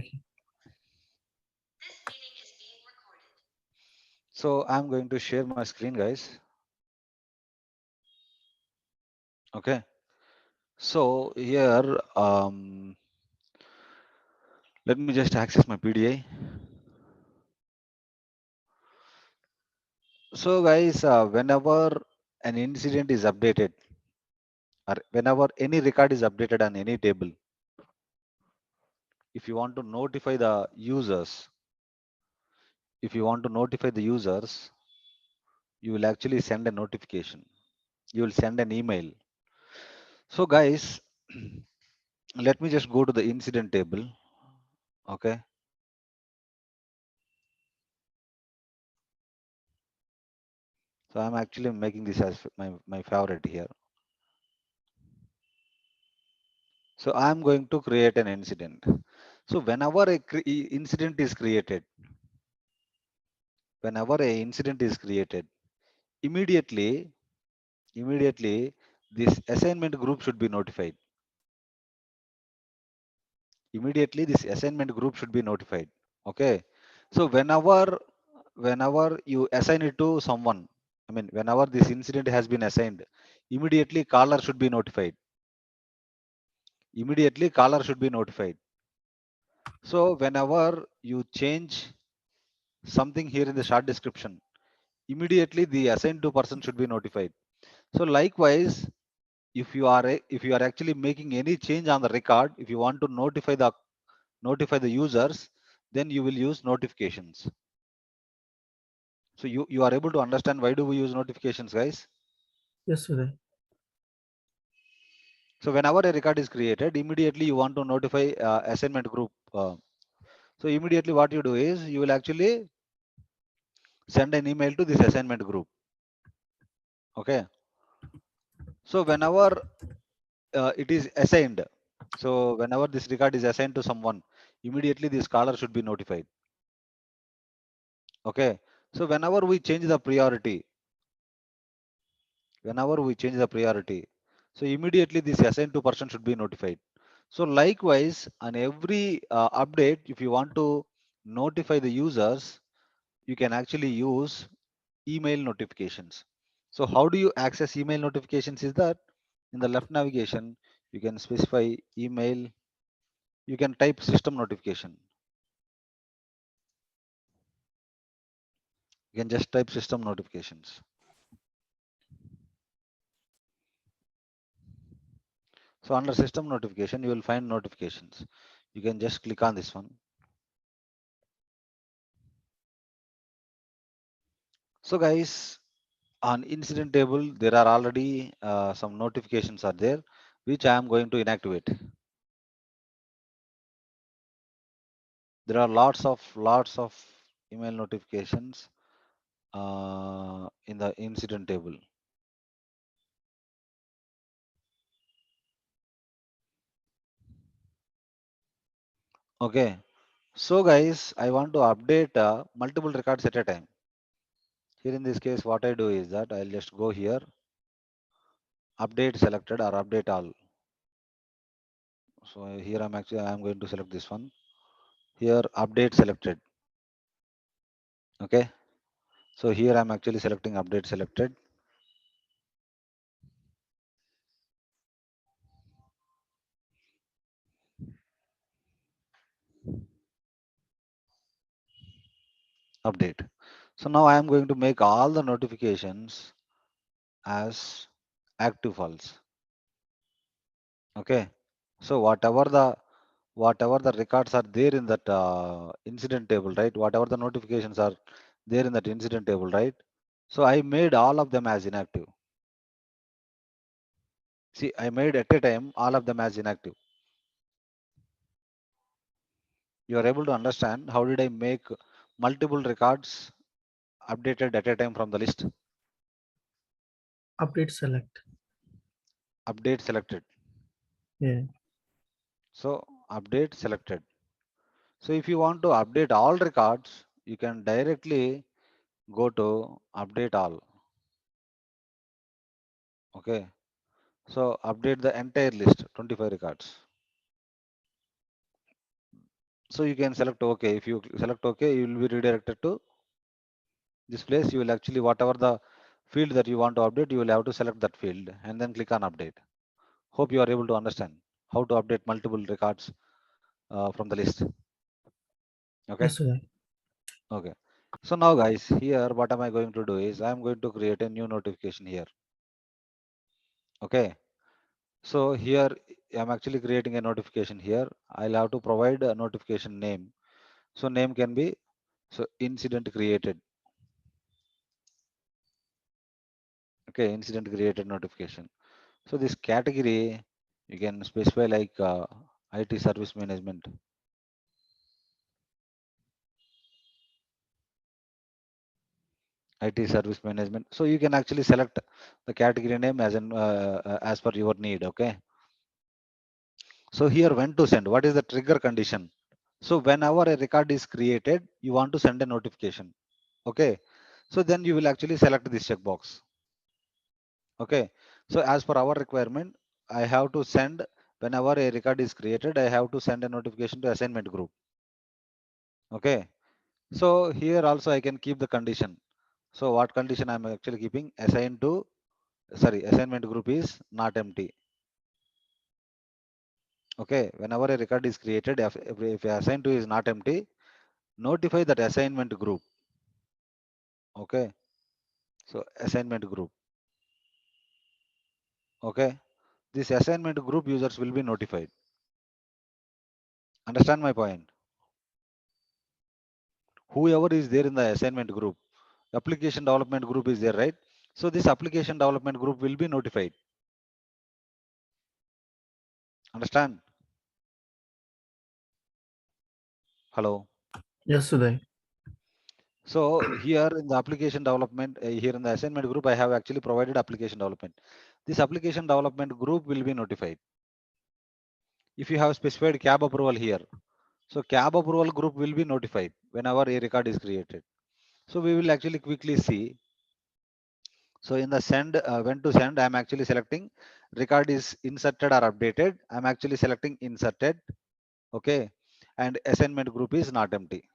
Okay. So I'm going to share my screen, guys. Okay. So here, let me just access my PDA. So guys, whenever an incident is updated or whenever any record is updated on any table, if you want to notify the users, if you want to notify the users, you will actually send a notification. You will send an email. So guys, let me just go to the incident table. Okay. So I'm actually making this as my favorite here. So I'm going to create an incident. So whenever a incident is created, immediately this assignment group should be notified. Immediately this assignment group should be notified. Okay. So whenever you assign it to someone, I mean, whenever this incident has been assigned, immediately caller should be notified. Immediately caller should be notified. So whenever you change something here in the short description, immediately the assigned to person should be notified. So likewise, if you are actually making any change on the record, if you want to notify the users, then you will use notifications. So you are able to understand why do we use notifications, guys? Yes, Uday. So whenever a record is created, immediately you want to notify assignment group. So immediately what you do is you will actually send an email to this assignment group. Okay. So whenever it is assigned, so whenever this record is assigned to someone, immediately this caller should be notified. Okay. So whenever we change the priority, so immediately this assigned to person should be notified. So likewise, on every update, if you want to notify the users, you can actually use email notifications. So how do you access email notifications is that in the left navigation, you can specify email, you can type system notification. You can just type system notifications. So under system notification, you will find notifications. You can just click on this one. So guys, on incident table, there are already some notifications are there, which I am going to inactivate. There are lots of email notifications in the incident table. Okay. So guys, I want to update multiple records at a time. Here in this case, what I do is that I'll just go here, update selected or update all. So here I'm going to select this one. Here update selected. Okay. So here I'm actually selecting update selected. Update. So now I am going to make all the notifications as active files. Okay. So whatever the records are there in that incident table, right? Whatever the notifications are there in that incident table, right? So I made all of them as inactive. See, I made at a time all of them as inactive. You are able to understand how did I make multiple records updated at a time from the list? Update select. Update selected. Yeah. So update selected. So if you want to update all records, you can directly go to update all. Okay. So update the entire list, 25 records. So you can select OK. If you select OK, you will be redirected to this place. You will actually, whatever the field that you want to update, you will have to select that field and then click on update. Hope you are able to understand how to update multiple records from the list. Okay. Yes, Uday. Okay. So now guys, here what am I going to do is I'm going to create a new notification here. Okay. So here I'm actually creating a notification here. I'll have to provide a notification name. So name can be incident created. Okay, incident created notification. So this category you can specify like IT service management. IT service management. So you can actually select the category name as per your need. Okay. So here when to send, what is the trigger condition? So whenever a record is created, you want to send a notification. Okay. So then you will actually select this checkbox. Okay. So as per our requirement, I have to send whenever a record is created, I have to send a notification to assignment group. Okay. So here also I can keep the condition. So what condition I'm actually keeping? Assignment group is not empty. Okay. Whenever a record is created, if assigned to is not empty, notify that assignment group. Okay. So assignment group. Okay. This assignment group users will be notified. Understand my point? Whoever is there in the assignment group, application development group is there, right? So this application development group will be notified. Understand? Hello. Yes, Uday. So here in the application development, here in the assignment group, I have actually provided application development. This application development group will be notified. If you have specified CAB approval here, so CAB approval group will be notified whenever a record is created. So we will actually quickly see. So in the send, when to send, I'm actually selecting record is inserted or updated. I'm actually selecting inserted. Okay. And assignment group is not empty.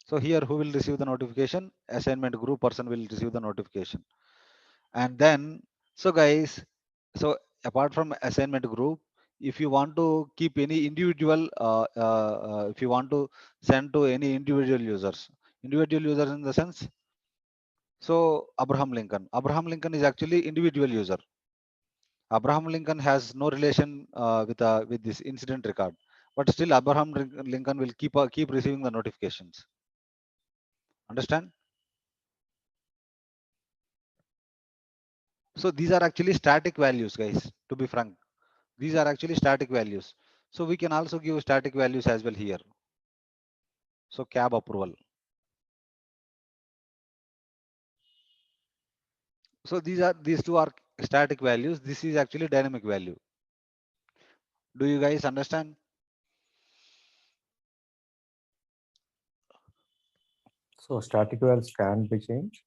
So here who will receive the notification? Assignment group person will receive the notification. And then, so guys, so apart from assignment group, if you want to keep any individual, if you want to send to any individual users in the sense, so Abraham Lincoln is actually individual user. Abraham Lincoln has no relation with this incident record, but still Lincoln will keep receiving the notifications. Understand? So these are actually static values, guys. To be frank, these are actually static values. So we can also give static values as well here. So CAB approval. So these two are static values. This is actually dynamic value. Do you guys understand? So static values can be changed.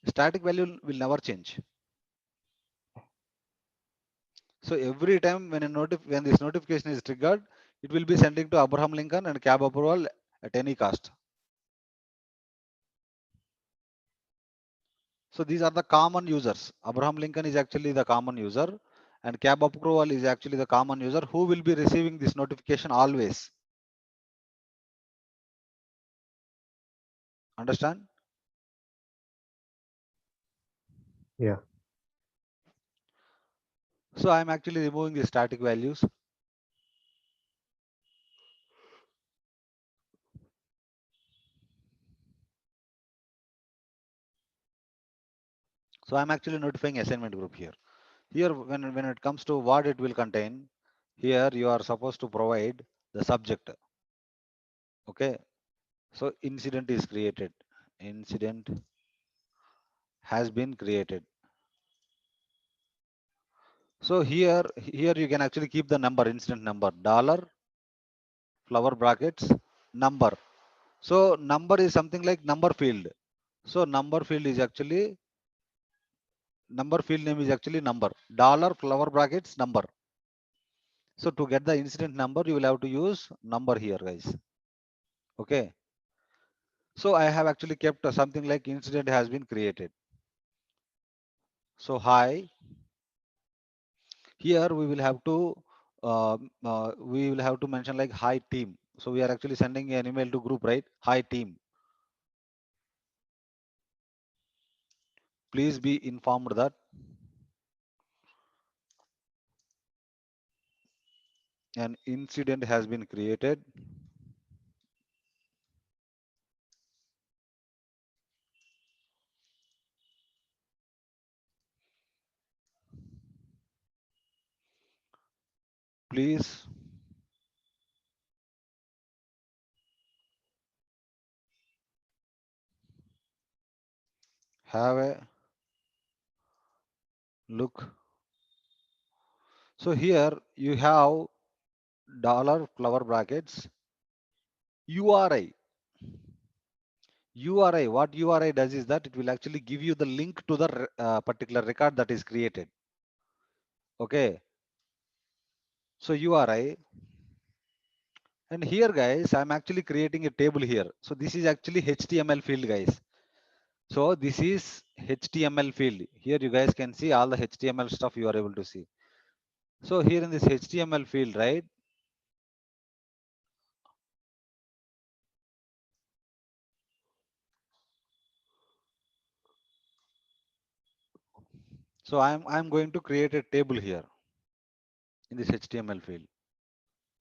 Static value will never change. So every time when this notification is triggered, it will be sending to Abraham Lincoln and CAB approval at any cost. So these are the common users. Abraham Lincoln is actually the common user, and CAB approval is actually the common user who will be receiving this notification always. Understand? Yeah. So I'm actually removing the static values. So I'm actually notifying assignment group here. Here, when it comes to what it will contain, here you are supposed to provide the subject. Okay. So incident is created. Incident has been created. So here you can actually keep the number, incident number, dollar, flower brackets, number. So number is something like number field. So number field name is actually number, dollar, flower brackets, number. So to get the incident number, you will have to use number here, guys. Okay. So I have actually kept something like incident has been created. So hi, here we will have to mention like hi team. So we are actually sending an email to group, right? Hi team, please be informed that an incident has been created. Please have a look. So here you have dollar flower brackets URI. URI, what URI does is that it will actually give you the link to the particular record that is created. Okay. So URI, and here guys, I'm actually creating a table here. So this is actually HTML field, guys. So this is HTML field. Here you guys can see all the HTML stuff you are able to see. So here in this HTML field, right? So I'm going to create a table here in this HTML field.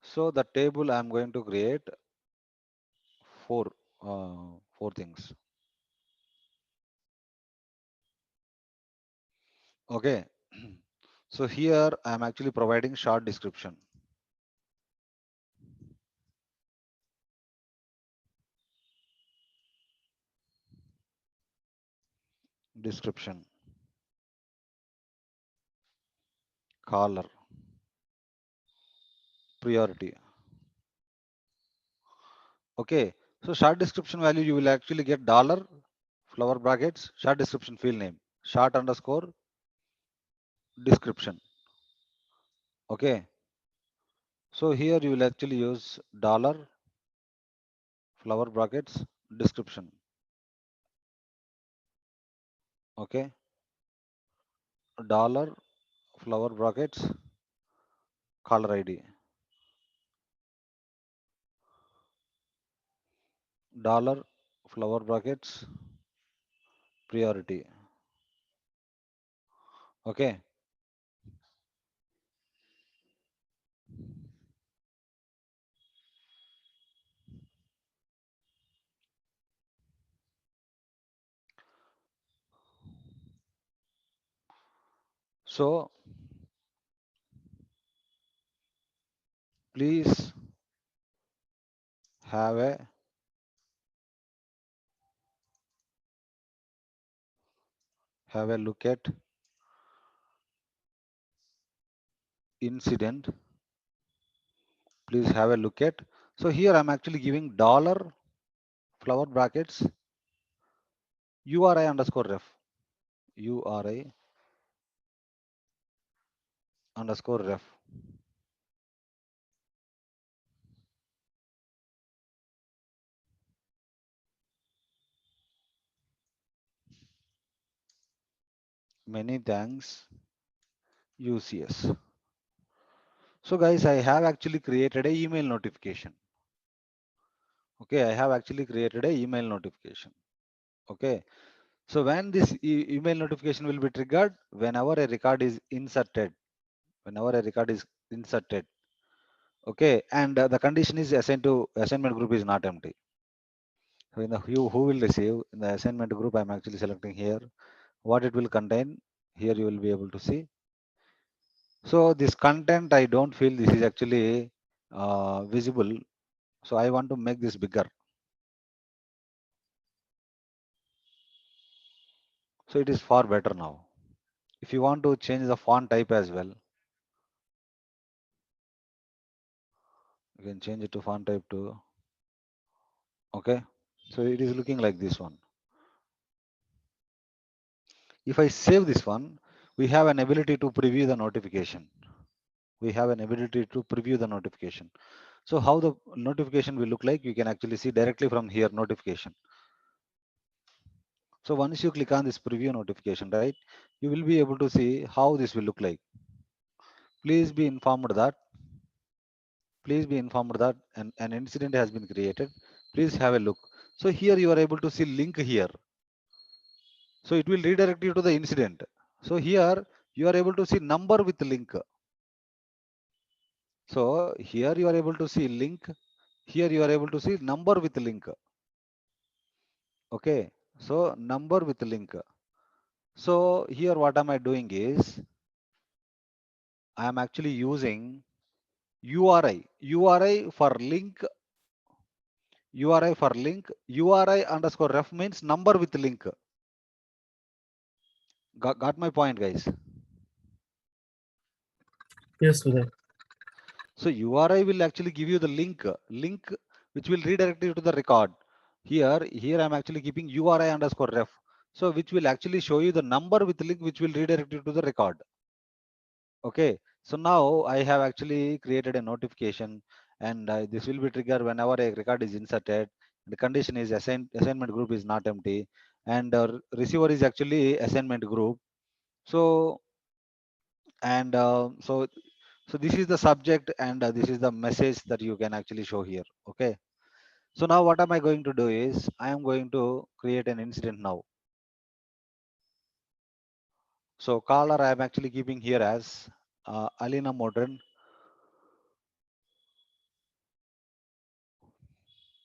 So the table I'm going to create four four things. Okay. So here I'm actually providing short description. Description. Color. Priority. Okay. So short description value, you will actually get dollar, flower brackets, short description field name, short underscore description. Okay. So here you will actually use dollar, flower brackets, description. Okay. Dollar, flower brackets, caller ID. Dollar, flower brackets, priority. Okay. So please have a look at incident. Please have a look at. So here I'm actually giving dollar, flower brackets, URI underscore ref. URI underscore ref. Many thanks, UCS. So guys, I have actually created a email notification. Okay, I have actually created a email notification. Okay, so when this email notification will be triggered, whenever a record is inserted, whenever a record is inserted. Okay, and the condition is assignment group is not empty. So in the who will receive in the assignment group, I'm actually selecting here what it will contain. Here you will be able to see. So this content, I don't feel this is actually visible. So I want to make this bigger. So it is far better now. If you want to change the font type as well, you can change it to font type too. Okay. So it is looking like this one. If I save this one, we have an ability to preview the notification. we have an ability to preview the notification. So how the notification will look like, you can actually see directly from here notification. So once you click on this preview notification, right, you will be able to see how this will look like. Please be informed that an incident has been created. Please have a look. So here you are able to see link here. So it will redirect you to the incident. So here you are able to see number with link. So here you are able to see link. Here you are able to see number with link. Okay. So number with link. So here what am I doing is I am actually using URI for link, URI underscore ref means number with link. Got my point, guys? Yes, Uday. So URI will actually give you the link which will redirect you to the record. Here I'm actually keeping URI underscore ref. So which will actually show you the number with link which will redirect you to the record. Okay. So now I have actually created a notification, and this will be triggered whenever a record is inserted. The condition is assignment group is not empty, and receiver is actually assignment group. So and so this is the subject, and this is the message that you can actually show here. Okay. So now what am I going to do is I am going to create an incident now. So caller I am actually keeping here as Alina Modern.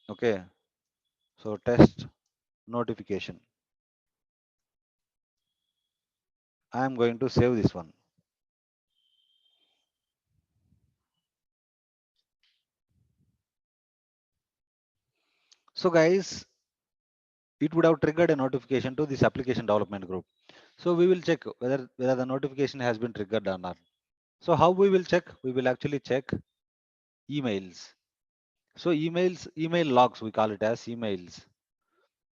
Okay. So test notification. I am going to save this one. So guys, it would have triggered a notification to this application development group. So we will check whether the notification has been triggered or not. So how we will check? We will actually check emails. So email logs, we call it as emails.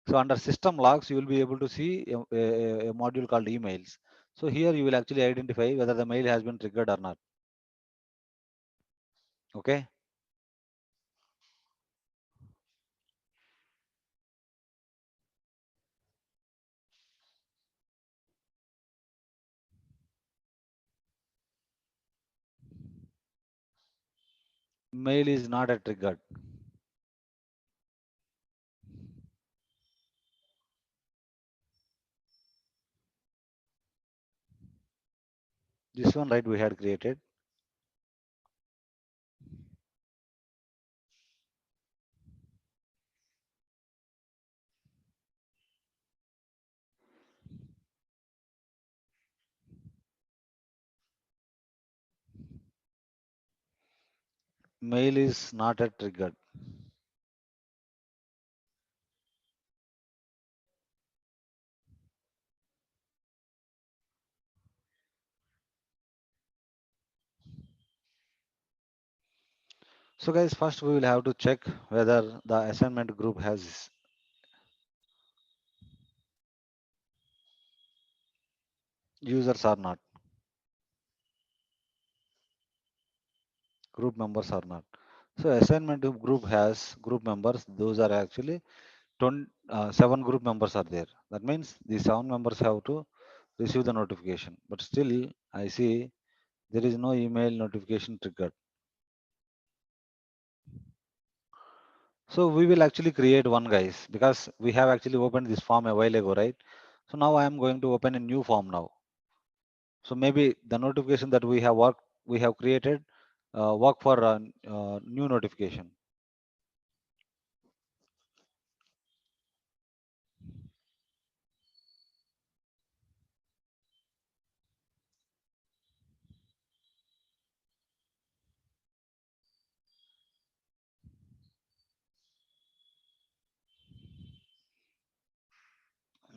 So under system logs, you will be able to see a module called emails. So here you will actually identify whether the mail has been triggered or not. Okay. Mail is not a triggered. This one, right, we had created. Mail is not a triggered. So guys, first we will have to check whether the assignment group has users or not, group members or not. So assignment group has group members. Those are actually 7 group members are there. That means the 7 members have to receive the notification. But still, I see there is no email notification triggered. So we will actually create one, guys, because we have actually opened this form a while ago, right? So now I am going to open a new form now. So maybe the notification that we have created work for a new notification.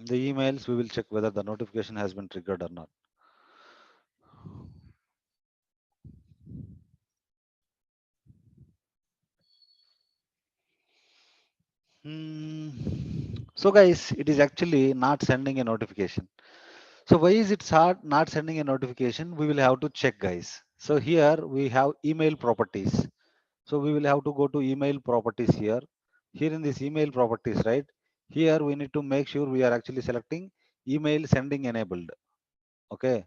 The emails, we will check whether the notification has been triggered or not. So guys, it is actually not sending a notification. So why is it not sending a notification? We will have to check, guys. So here we have email properties. So we will have to go to email properties here. Here in this email properties, right? Here we need to make sure we are actually selecting email sending enabled. Okay.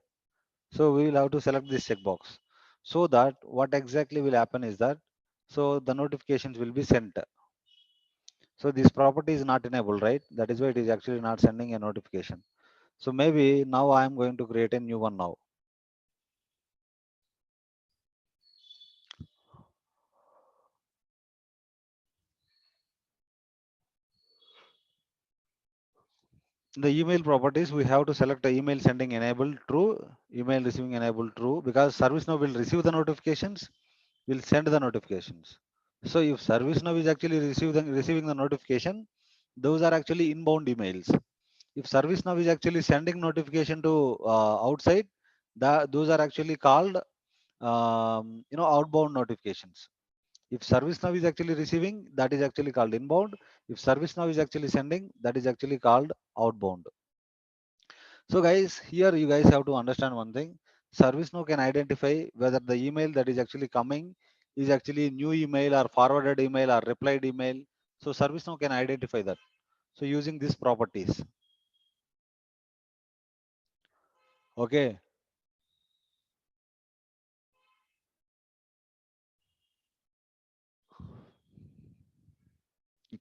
So we will have to select this checkbox. So that what exactly will happen is that, so the notifications will be sent. So this property is not enabled, right? That is why it is actually not sending a notification. So maybe now I am going to create a new one now. In the email properties, we have to select the email sending enabled true, email receiving enabled true, because ServiceNow will receive the notifications, will send the notifications. So if ServiceNow is actually receiving the notification, those are actually inbound emails. If ServiceNow is actually sending notification to outside, those are actually called outbound notifications. If ServiceNow is actually receiving, that is actually called inbound. If ServiceNow is actually sending, that is actually called outbound. So guys, here you guys have to understand one thing. ServiceNow can identify whether the email that is actually coming is actually new email or forwarded email or replied email. So ServiceNow can identify that. So using these properties. Okay,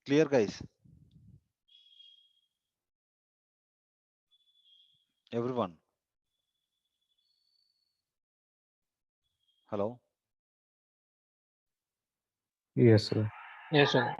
clear guys, everyone. Hello. Yes, sir. Yes, sir.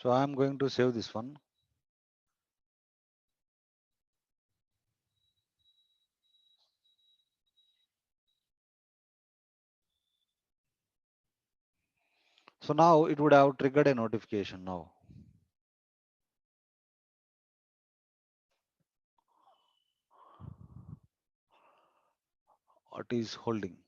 So I am going to save this one. So now it would have triggered a notification now. What is holding?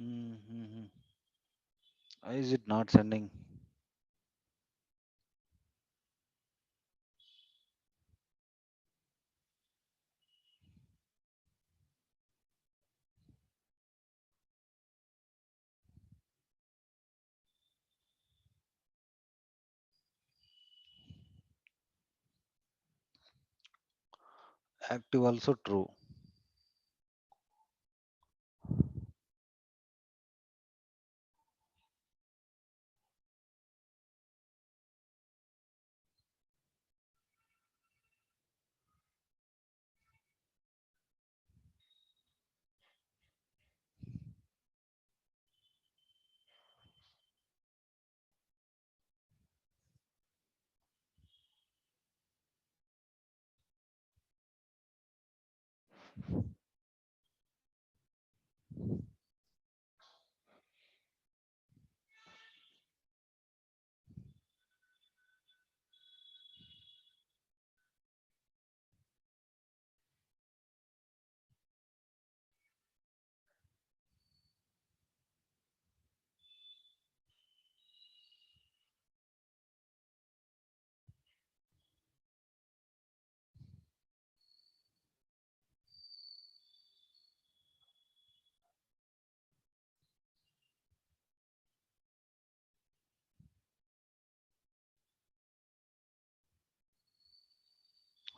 Mm-hmm. Why is it not sending? Active also true.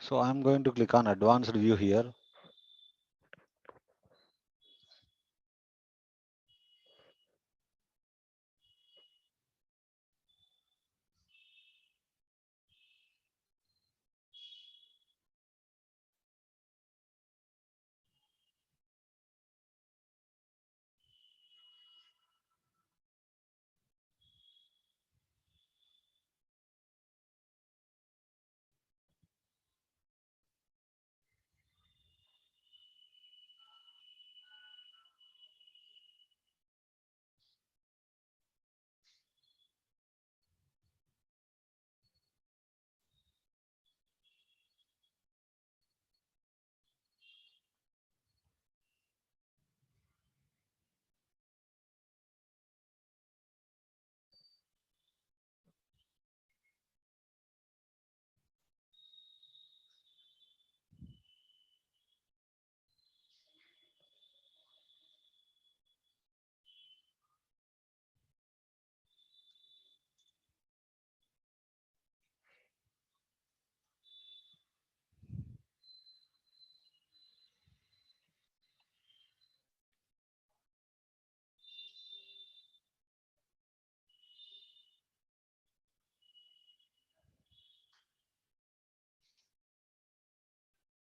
So I'm going to click on advanced view here.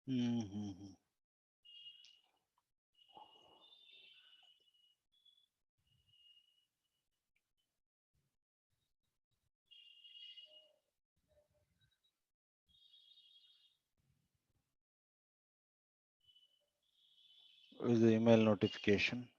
Mhm. Is the email notification?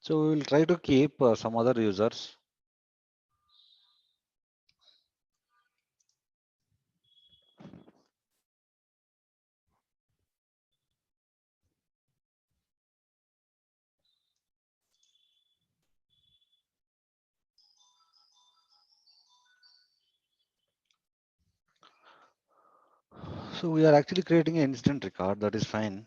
So we will try to keep some other users. So we are actually creating an incident record. That is fine.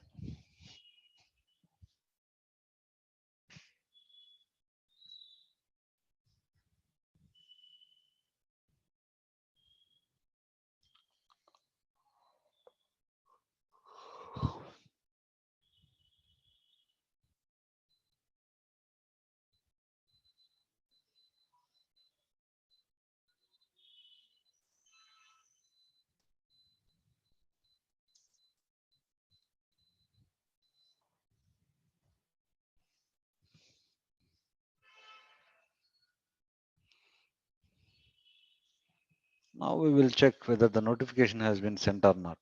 Now we will check whether the notification has been sent or not.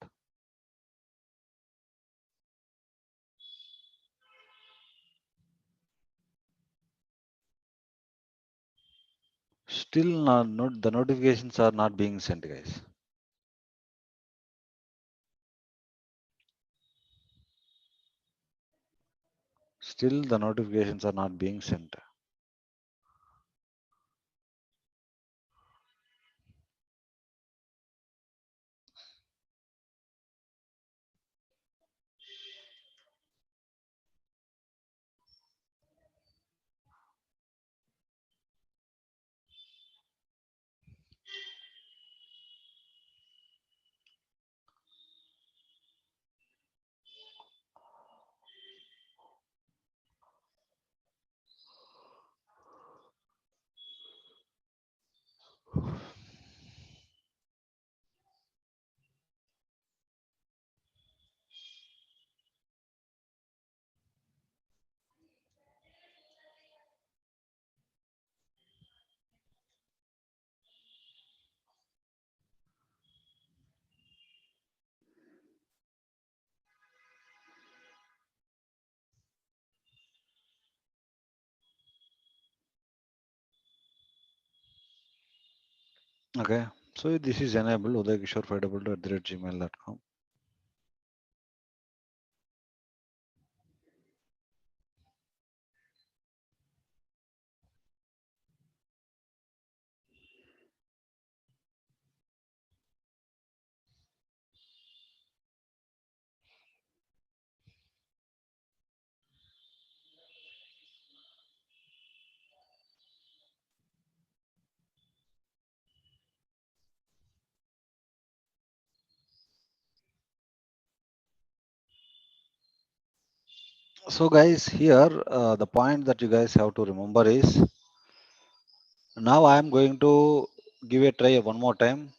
Still not, the notifications are not being sent, guys. Still the notifications are not being sent. Okay, so this is enabled udaykishore522@gmail.com. So guys, here the point that you guys have to remember is, now I am going to give a try one more time.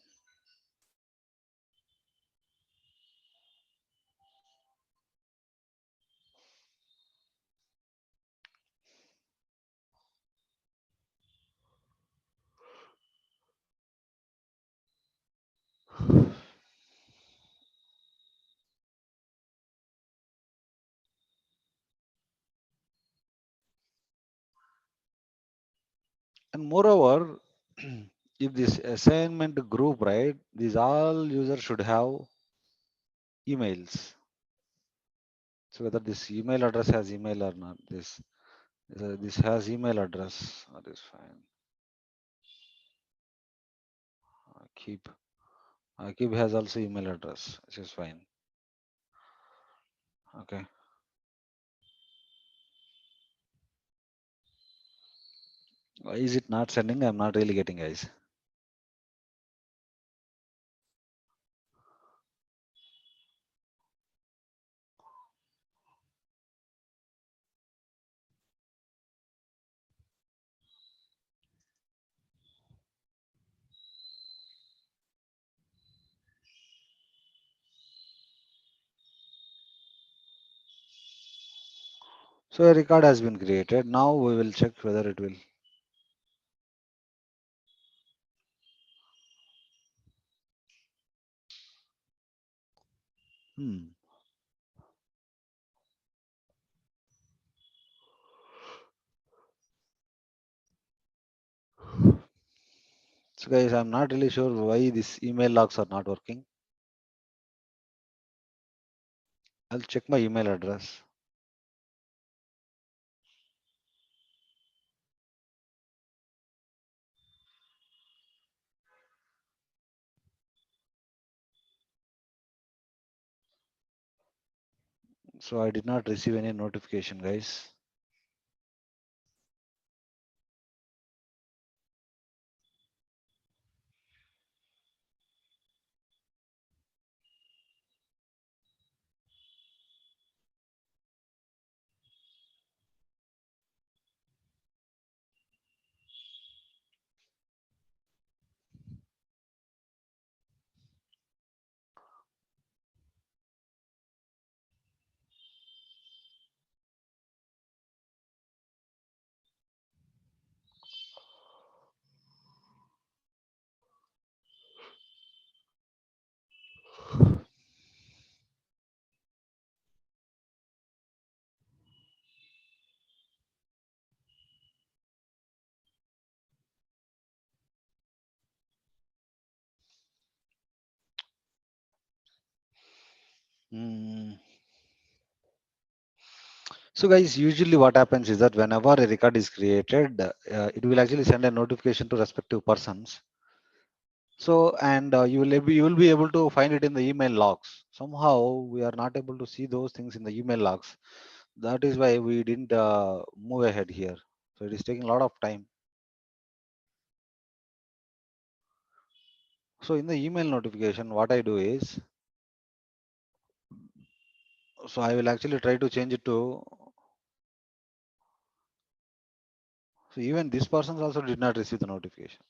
And moreover, if this assignment group, right, these all users should have emails. So whether this email address has email or not, this has email address, that is fine. Keep keep has also email address, which is fine. Okay. Why is it not sending? I'm not really getting, guys. So a record has been created. Now we will check whether it will. Hmm. So guys, I'm not really sure why these email logs are not working. I'll check my email address. So I did not receive any notification, guys. Hmm. So guys, usually what happens is that whenever a record is created, it will actually send a notification to respective persons. So, and you will be able to find it in the email logs. Somehow we are not able to see those things in the email logs. That is why we didn't move ahead here. So it is taking a lot of time. So in the email notification, what I do is, so I will actually try to change it to, so even this person also did not receive the notification.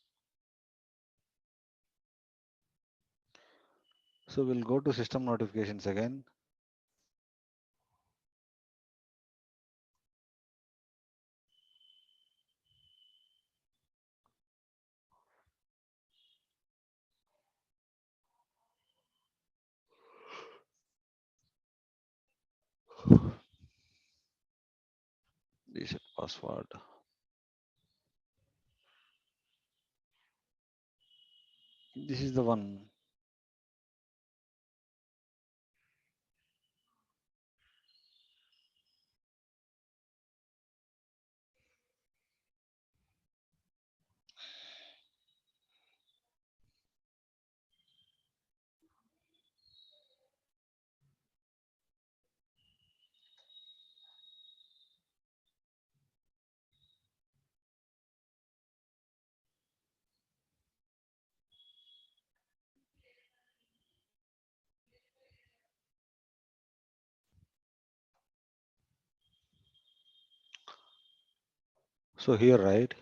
So we'll go to system notifications again. Reset password. This is the one. So here, right?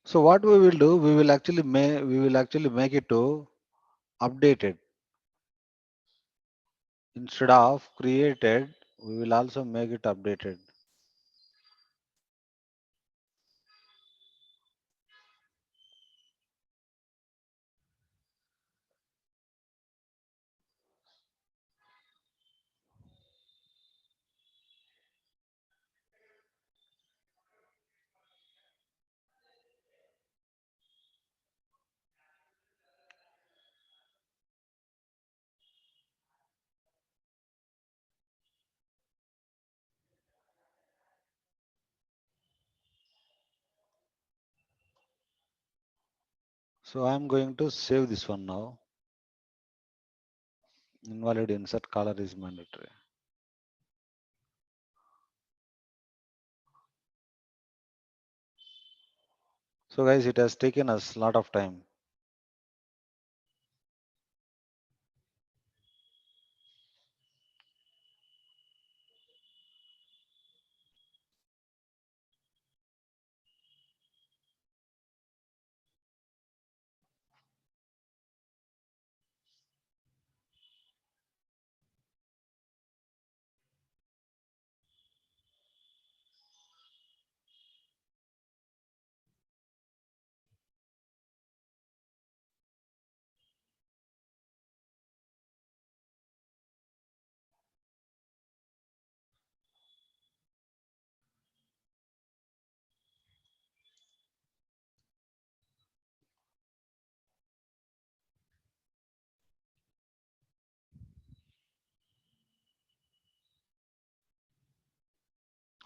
So what we will do, we will actually make it to updated instead of created. We will also make it updated. So I'm going to save this one now. Invalid insert color is mandatory. So guys, it has taken us a lot of time.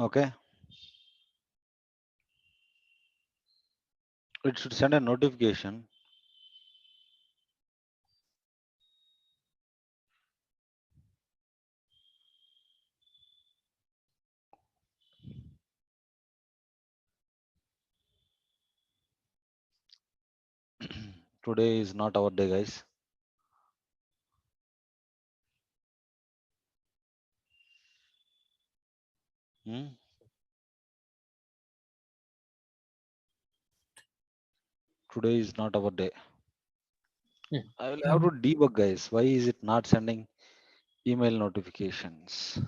Okay. It should send a notification. Today is not our day, guys. Hmm? Today is not our day. I will have to debug, guys. Why is it not sending email notifications?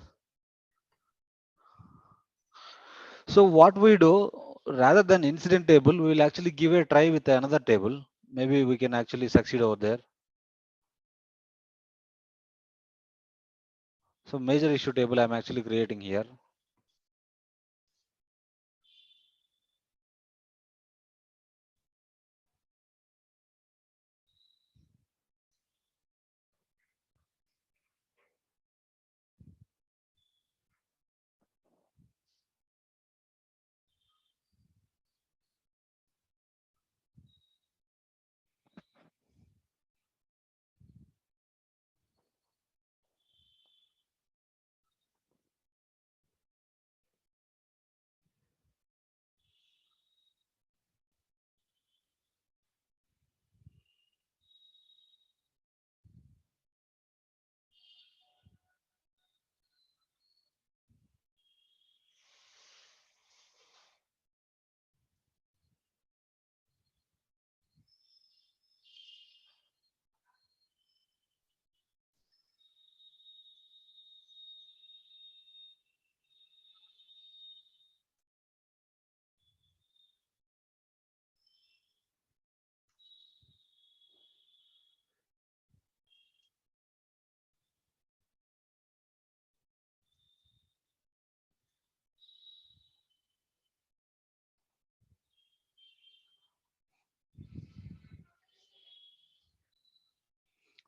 So what we do, rather than incident table, we will actually give a try with another table. Maybe we can actually succeed over there. So major issue table I'm actually creating here.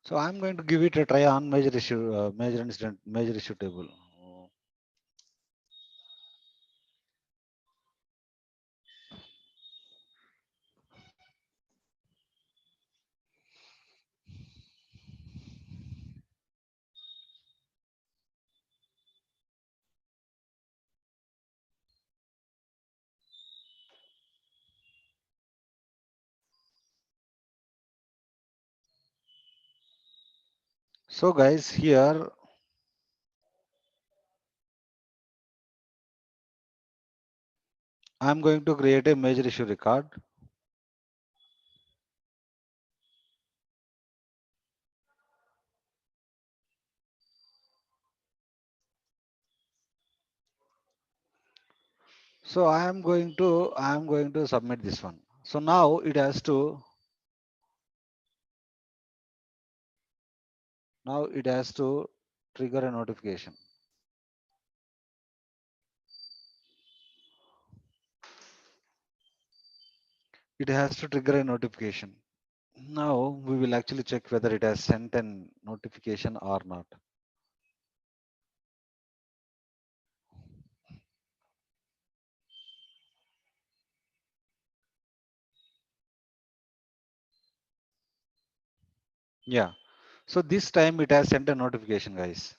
So I'm going to give it a try on major issue, major incident, major issue table. So guys, here I'm going to create a major issue record. So I'm going to submit this one. So now it has to trigger a notification. It has to trigger a notification. Now we will actually check whether it has sent an notification or not. Yeah. So this time it has sent a notification, guys.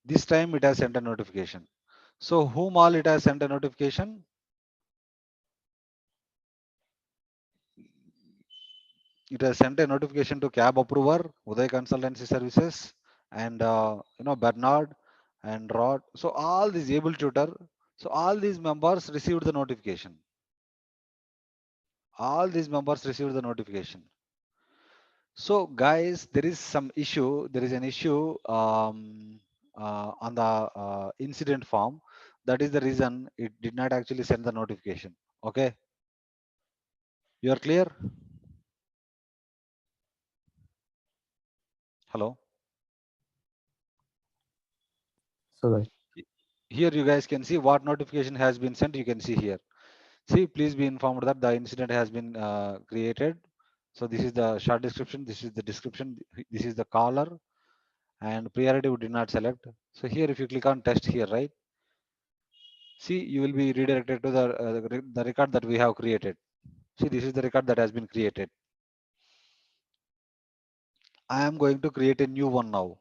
This time it has sent a notification. So whom all it has sent a notification? It has sent a notification to cab approver, Uday Consultancy Services, and Bernard and Rod. So all these able tutor. So all these members received the notification. All these members received the notification. So guys, there is some issue. There is an issue on the incident form. That is the reason it did not actually send the notification. Okay, you are clear? Hello. So that Here you guys can see what notification has been sent. You can see here. See, please be informed that the incident has been created. So this is the short description. This is the description. This is the caller, and priority we did not select. So here, if you click on test here, right? See, you will be redirected to the record that we have created. See, this is the record that has been created. I am going to create a new one now.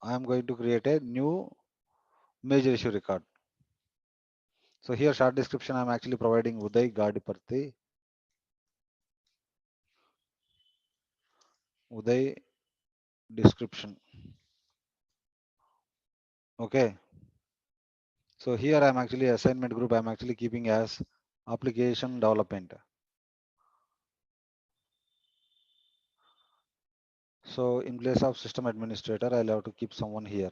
I am going to create a new major issue record. So here, short description, I'm actually providing Uday Gadiparthi. Uday description. Okay. So here I'm actually assignment group, I'm actually keeping as application development. So in place of system administrator, I'll have to keep someone here.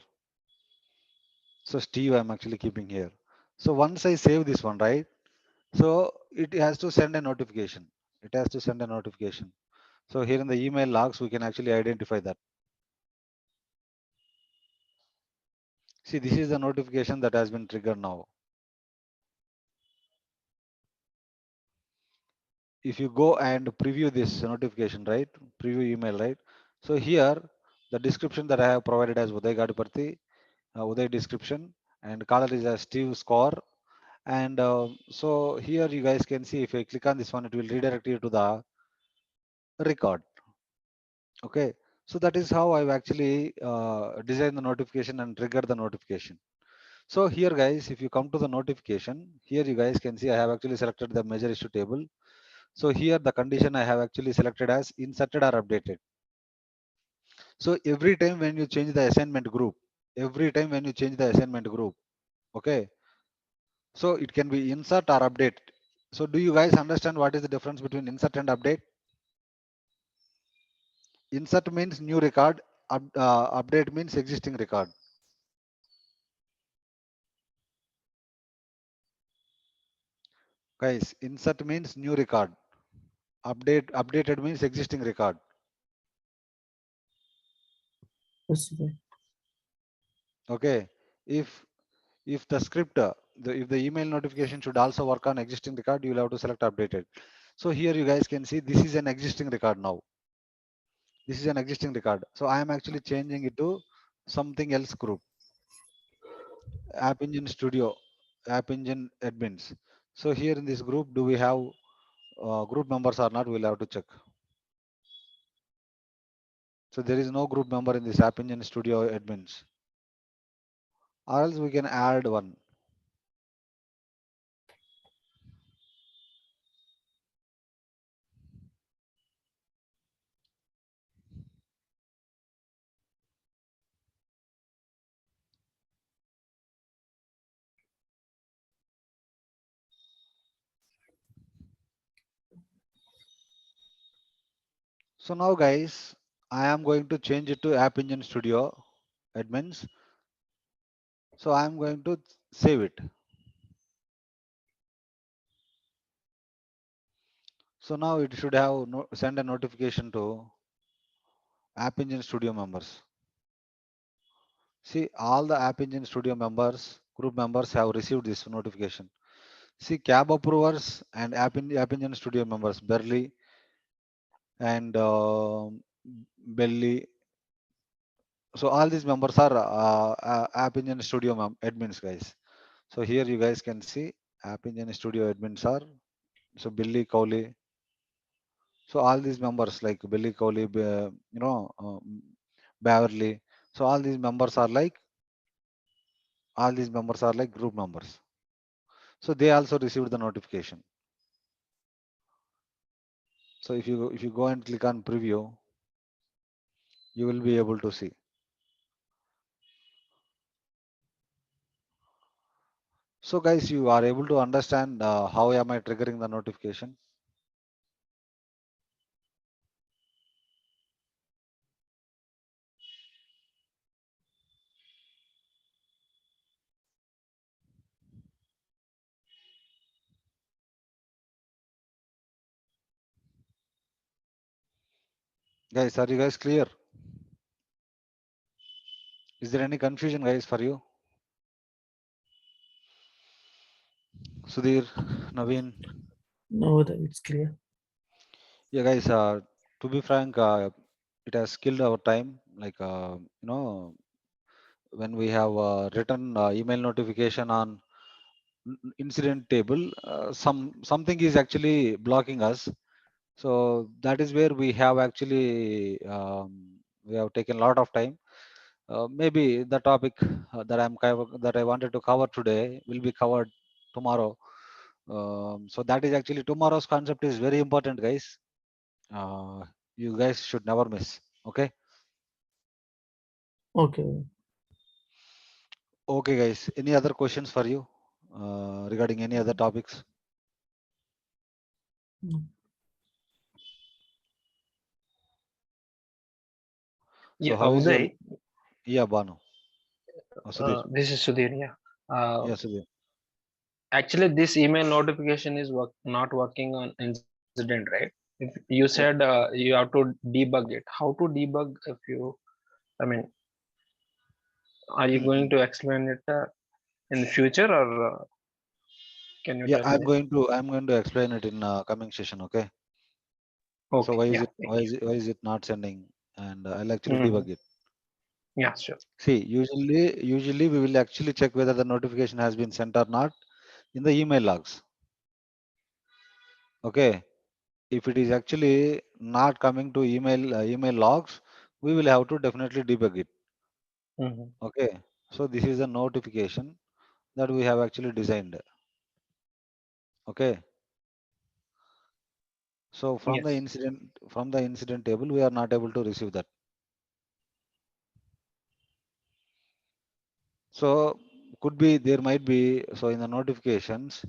So Steve, I'm actually keeping here. So once I save this one, right? So it has to send a notification. It has to send a notification. So here in the email logs, we can actually identify that. See, this is the notification that has been triggered now. If you go and preview this notification, right? Preview email, right? So here, the description that I have provided as Uday Gadiparthi, Uday description, and caller is as Steve Score. And so here you guys can see if I click on this one, it will redirect you to the record. Okay. So that is how I've actually designed the notification and triggered the notification. So here guys, if you come to the notification, here you guys can see I have actually selected the major issue table. So here the condition I have actually selected as inserted or updated. So every time when you change the assignment group, okay, so it can be insert or update. So do you guys understand what is the difference between insert and update? Insert means new record, update means existing record. Guys, insert means new record, updated means existing record. Yes, Uday. Okay, if the script, if the email notification should also work on existing record, you will have to select updated. So here you guys can see this is an existing record now. This is an existing record. So I am actually changing it to something else group. App Engine Studio, App Engine admins. So here in this group, do we have group members or not? We'll have to check. So there is no group member in this App Engine Studio admins. Or else we can add one. So now guys, I am going to change it to App Engine Studio admins. So I am going to save it. So now it should have send a notification to App Engine Studio members. See, all the App Engine Studio members, group members have received this notification. See, cab approvers and App Engine Studio members, Berly and Belly. So all these members are App Engine Studio admins, guys. So here you guys can see App Engine Studio admins are, so Billy Cowley. So all these members like Billy Cowley, Beverly. So all these members are like group members. So they also received the notification. So if you go and click on preview, you will be able to see. So guys, you are able to understand how am I triggering the notification? Guys, are you guys clear? Is there any confusion, guys, for you? Sudhir, Naveen? No, Uday, it's clear. Yeah, guys, to be frank, it has killed our time. Like, when we have written email notification on incident table, something is actually blocking us. So that is where we have actually we have taken a lot of time. Maybe the topic that I wanted to cover today will be covered tomorrow. So that is actually tomorrow's concept is very important, guys. Uh, you guys should never miss. Okay. Okay. Okay, guys. Any other questions for you regarding any other topics? No. So Yeah, how is your? Uday, Yeah, Banu. Oh, Sudhir. this is Sudhir. Yeah. Yeah, Sudhir. Actually, this email notification is not working on incident, right? If you said Oh, you have to debug it. How to debug if you, I mean, are you going mhm. to explain it in the future, or can you Yeah, tell me? I'm going to explain it in coming session. Okay. So Okay. Yeah. Thank you. why is it not sending? And I'll actually Mhm. debug it. Yeah. Sure. See, usually we will actually check whether the notification has been sent or not in the email logs. Okay. If it is actually not coming to email logs, we will have to definitely debug it. Hmm. Okay. So this is a notification that we have actually designed. Okay. So Yes. from the incident table, we are not able to receive that. So could be there might be so in the notifications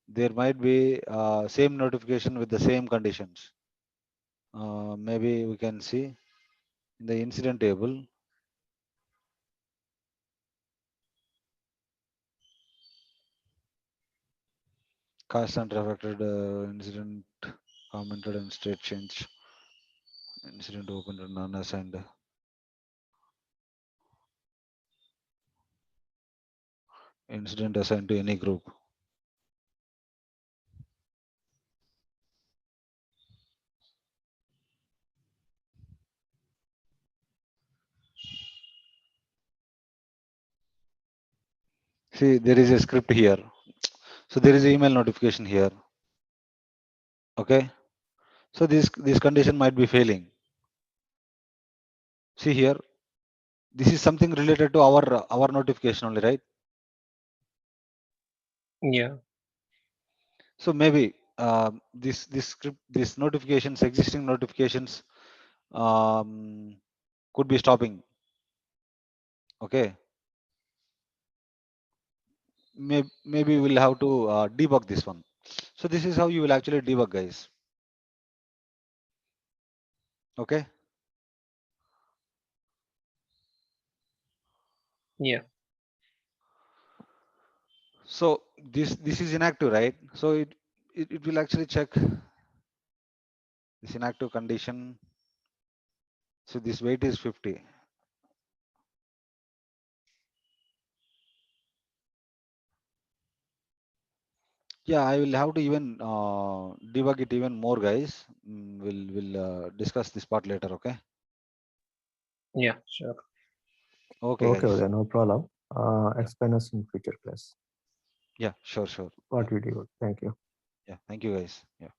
there might be same notification with the same conditions. Maybe we can see in the incident table. Cast and reflected incident commented and state change. Incident opened and unassigned. Incident assigned to any group. See, there is a script here. So there is an email notification here. Okay. So this condition might be failing. See here, this is something related to our notification only, right? Yeah. So maybe this script, this notifications, existing notifications, um, could be stopping. Okay. Maybe we'll have to debug this one. So this is how you will actually debug, guys. Okay. Yeah. So this is inactive, right? So it will actually check this inactive condition. So this weight is 50. Yeah, I will have to even debug it even more, guys. We'll discuss this part later. Okay. Yeah. Sure. Okay, Okay, guys. Uday, no problem. Explain us in future class Yeah, sure. what we do. Thank you. Yeah, thank you, guys. Yeah.